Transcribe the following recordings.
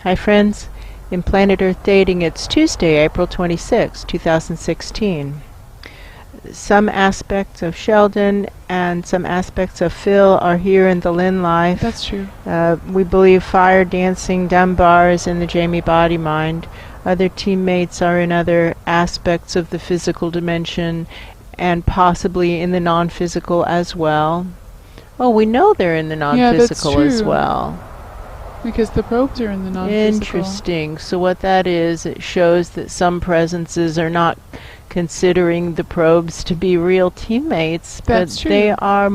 Hi friends, in Planet Earth Dating it's Tuesday, April 26, 2016. Some aspects of Sheldon and some aspects of Phil are here in the Lynn-Life. That's true. We believe fire dancing Dunbar is in the Jamie body mind. Other teammates are in other aspects of the physical dimension and possibly in the non-physical as well. Oh, we know they're in the non-physical as well. Because the probes are in the non-physical. Interesting. So what that is, it shows that some presences are not considering the probes to be real teammates, That's but true. they are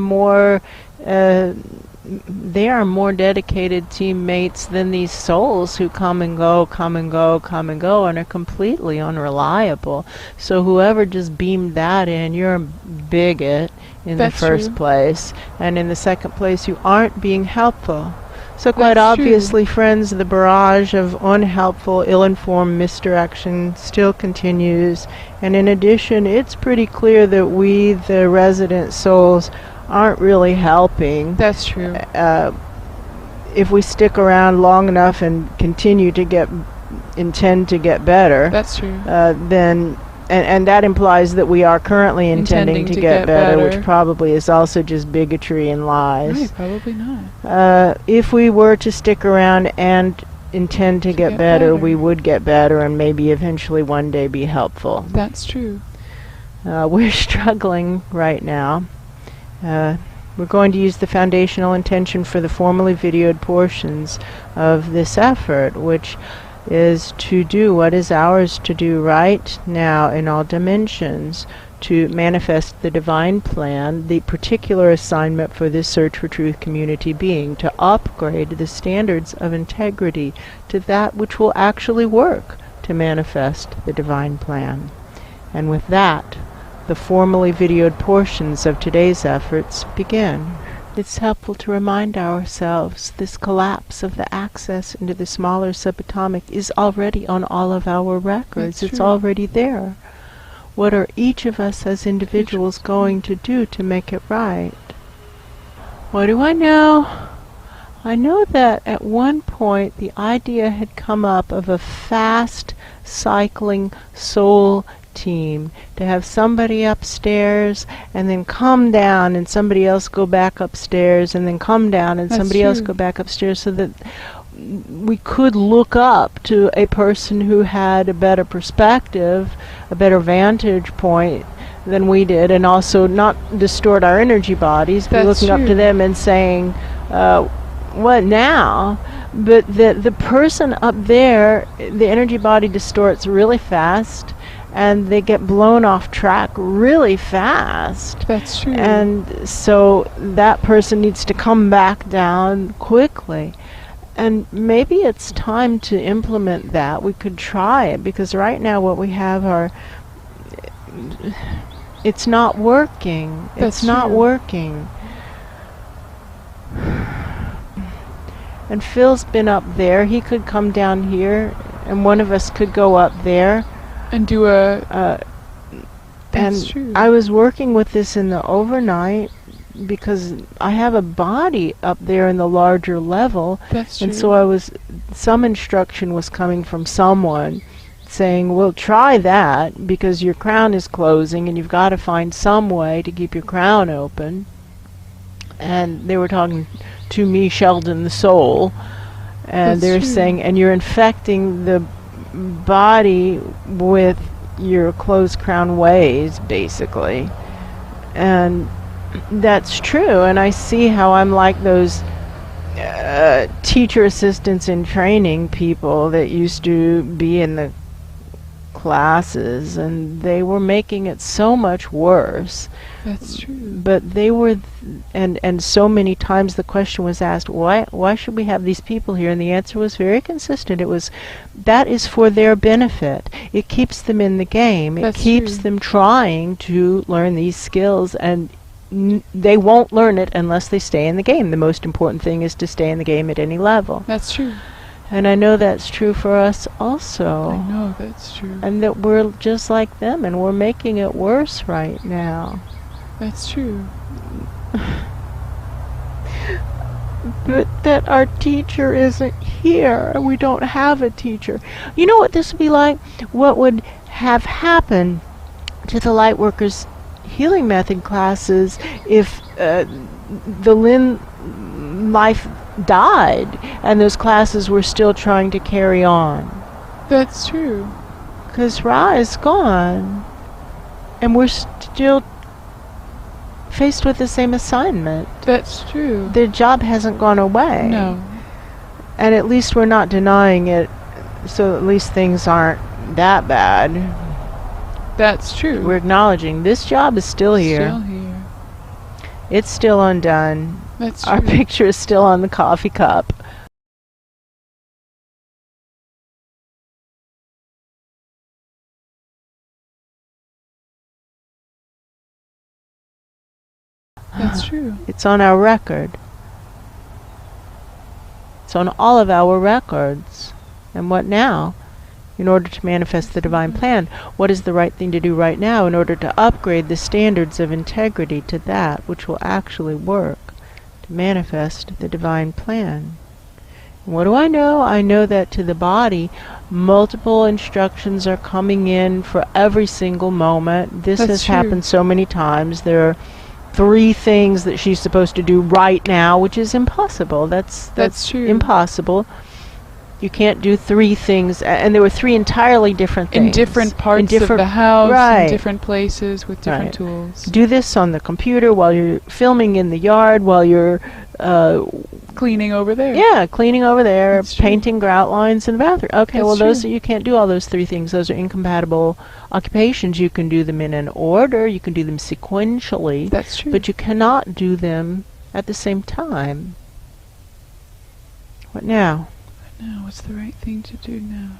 more dedicated teammates than these souls who come and go, and are completely unreliable. So whoever just beamed that in, you're a bigot in the first place, and in the second place, you aren't being helpful. So quite obviously, friends, the barrage of unhelpful, ill-informed misdirection still continues. And in addition, it's pretty clear that we, the resident souls, aren't really helping. That's true. If we stick around long enough and continue to intend to get better, that's true. Then... And that implies that we are currently intending to get better, which probably is also just bigotry and lies. Right, probably not. If we were to stick around and intend to get better, we would get better and maybe eventually one day be helpful. That's true. We're struggling right now. We're going to use the foundational intention for the formally videoed portions of this effort, which is to do what is ours to do right now in all dimensions, to manifest the divine plan, the particular assignment for this Search for Truth community being to upgrade the standards of integrity to that which will actually work to manifest the divine plan. And with that, the formally videoed portions of today's efforts begin. It's helpful to remind ourselves this collapse of the access into the smaller subatomic is already on all of our records. It's already there. What are each of us as individuals going to do to make it right? What do I know? I know that at one point the idea had come up of a fast cycling soul team, to have somebody upstairs and then come down and somebody else go back upstairs and then come down and somebody else go back upstairs, so that we could look up to a person who had a better perspective, a better vantage point than we did, and also not distort our energy bodies, but looking up to them and saying, what now? But the person up there, the energy body distorts really fast, and they get blown off track really fast. That's true. And so that person needs to come back down quickly. And maybe it's time to implement that. We could try it, because right now what we have are... it's not working. It's not working. And Phil's been up there. He could come down here, and one of us could go up there. And do that's true. I was working with this in the overnight because I have a body up there in the larger level. That's true. And so some instruction was coming from someone saying, well, try that because your crown is closing and you've got to find some way to keep your crown open. And they were talking to me, Sheldon, the soul. And they're saying, and you're infecting the body with your closed crown ways, basically. And that's true, and I see how I'm like those teacher assistants in training people that used to be in the classes, and they were making it so much worse. That's true. But they were, and so many times the question was asked, why should we have these people here? And the answer was very consistent. It was, that is for their benefit. It keeps them in the game. It keeps them trying to learn these skills, and they won't learn it unless they stay in the game. The most important thing is to stay in the game at any level. That's true. And I know that's true for us also. I know that's true. And that we're just like them, and we're making it worse right now. That's true. But that our teacher isn't here. We don't have a teacher. You know what this would be like? What would have happened to the Lightworkers healing method classes if the Lynn-Life died and those classes were still trying to carry on? That's true. Because Ra is gone. And we're still faced with the same assignment. That's true. The job hasn't gone away. No. And at least we're not denying it, so at least things aren't that bad. That's true. We're acknowledging this job is still here. Still here. It's still undone. That's true. Our picture is still on the coffee cup. That's true. It's on our record. It's on all of our records. And what now? In order to manifest the divine plan, what is the right thing to do right now in order to upgrade the standards of integrity to that which will actually work to manifest the divine plan? And what do I know? I know that to the body, multiple instructions are coming in for every single moment. This That's has true. happened so many times. There are 3 things that she's supposed to do right now, which is impossible. That's true. Impossible. You can't do 3 things, and there were 3 entirely different things. In different parts of the house, in different places, with different tools. Do this on the computer while you're filming in the yard, while you're cleaning over there. Yeah, cleaning over there, That's true. painting grout lines in the bathroom. Okay, That's well, those true. you can't do all those 3 things. Those are incompatible occupations. You can do them in an order. You can do them sequentially. That's true. But you cannot do them at the same time. What now? Now, what's the right thing to do now?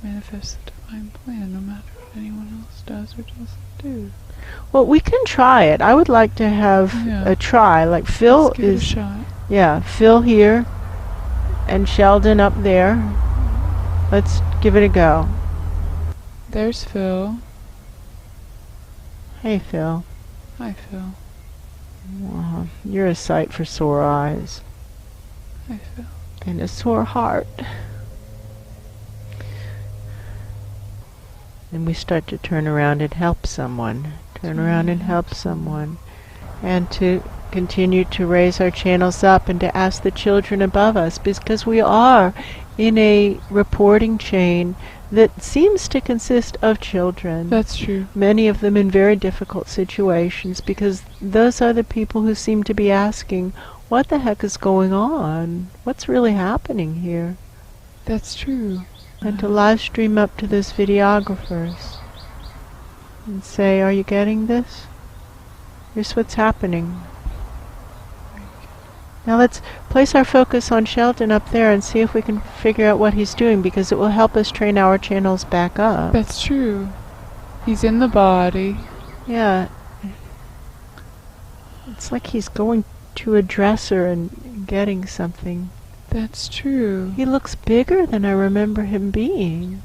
Manifest the divine plan, no matter what anyone else does or doesn't do. Well, we can try it. I would like to have a try. Like Phil Let's give it a is, shot. yeah, Phil here and Sheldon up there. Let's give it a go. There's Phil. Hey, Phil. Hi, Phil. Wow, you're a sight for sore eyes Hi, Phil. and a sore heart. And we start to turn around and help someone. Turn around and help someone. And to continue to raise our channels up and to ask the children above us, because we are in a reporting chain that seems to consist of children. That's true. Many of them in very difficult situations, because those are the people who seem to be asking, what the heck is going on? What's really happening here? That's true. And to live stream up to those videographers and say, are you getting this? Here's what's happening. Now let's place our focus on Sheldon up there and see if we can figure out what he's doing, because it will help us train our channels back up. That's true. He's in the body. Yeah. It's like he's going to a dresser and getting something. That's true. He looks bigger than I remember him being.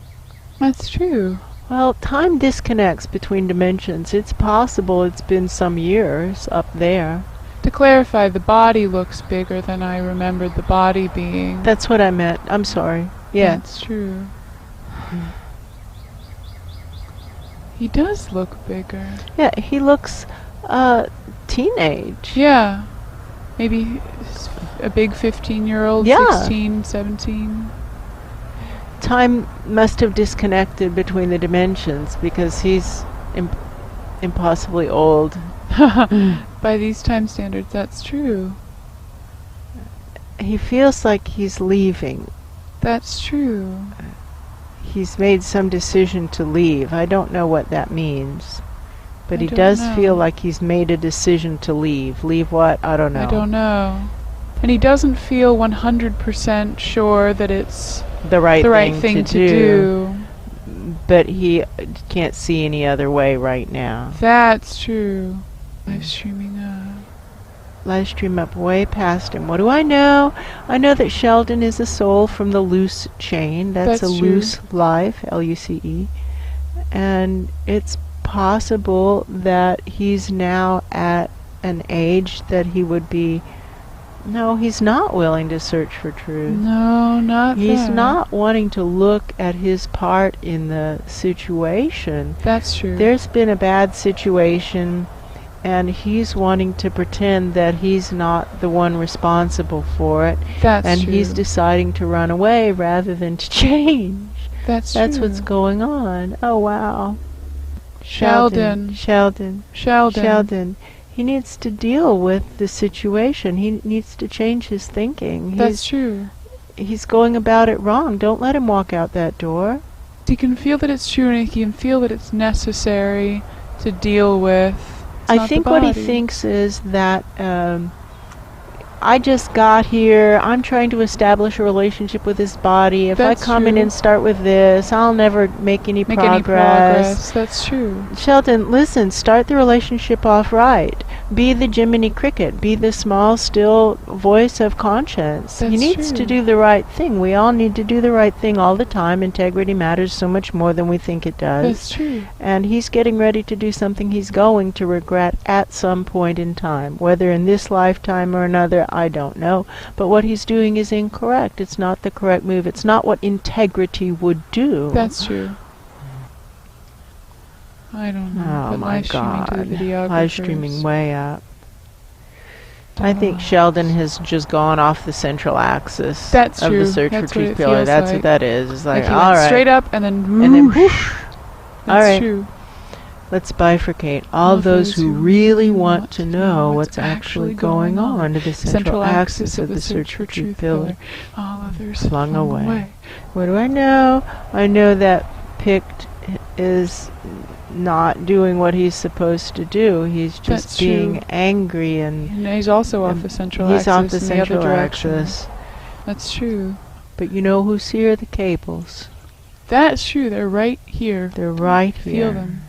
That's true. Well, time disconnects between dimensions. It's possible it's been some years up there. To clarify, the body looks bigger than I remembered the body being. That's what I meant. I'm sorry. Yeah. That's true. He does look bigger. Yeah, he looks teenage. Yeah. Maybe a big 15-year-old, Yeah. 16, 17. Time must have disconnected between the dimensions, because he's impossibly old. By these time standards, that's true. He feels like he's leaving. That's true. He's made some decision to leave. I don't know what that means. But I he don't does know. feel like he's made a decision to leave. Leave what? I don't know. I don't know. And he doesn't feel 100% sure that it's The right thing to do. But he can't see any other way right now. That's true. Live streaming up. Live stream up way past him. What do I know? I know that Sheldon is a soul from the Luce chain. That's a true. Luce life, L-U-C-E. And it's possible that he's now at an age that he would be No, he's not willing to search for truth. No, not He's that. not wanting to look at his part in the situation. That's true. There's been a bad situation, and he's wanting to pretend that he's not the one responsible for it. That's true. He's deciding to run away rather than to change. That's That's true. what's going on. Oh, wow. Sheldon. Sheldon. He needs to deal with the situation. He needs to change his thinking. That's true. He's going about it wrong. Don't let him walk out that door. He can feel that it's true, and he can feel that it's necessary to deal with. I think what he thinks is that I just got here. I'm trying to establish a relationship with his body. If I come in and start with this, I'll never make any progress. That's true. Sheldon, listen, start the relationship off right. Be the Jiminy Cricket. Be the small, still voice of conscience. He needs to do the right thing. We all need to do the right thing all the time. Integrity matters so much more than we think it does. That's true. And he's getting ready to do something he's going to regret at some point in time. Whether in this lifetime or another, I don't know. But what he's doing is incorrect. It's not the correct move. It's not what integrity would do. That's true. I don't know. Oh my God. Live streaming way up. I think Sheldon has just gone off the central axis of the search for truth pillar. That's what that is. It's like, all right. Straight up and then whoosh. All right. True. Let's bifurcate. All those who really want to know what's actually going on to the central axis of the search for truth pillar. All others flung away. What do I know? I know that Pict is not doing what he's supposed to do. He's just being angry, and he's also off the central axis. He's off the central axis. That's true. But you know who's here? The cables. That's true. They're right here. They're right here. Feel them.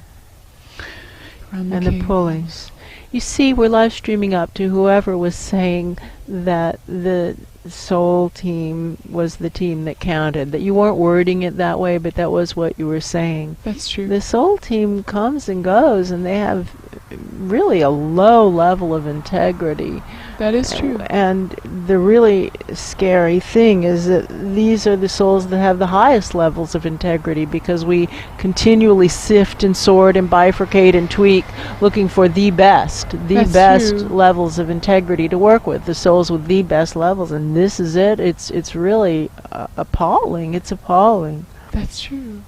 And the pulleys. You see, we're live streaming up to whoever was saying that the Soul team was the team that counted. That you weren't wording it that way, but that was what you were saying. That's true. The Soul team comes and goes, and they have really a low level of integrity. That is true. And the really scary thing is that these are the souls that have the highest levels of integrity, because we continually sift and sort and bifurcate and tweak, looking for the best levels of integrity to work with, the souls with the best levels, and this is it. It's really appalling. It's appalling. That's true.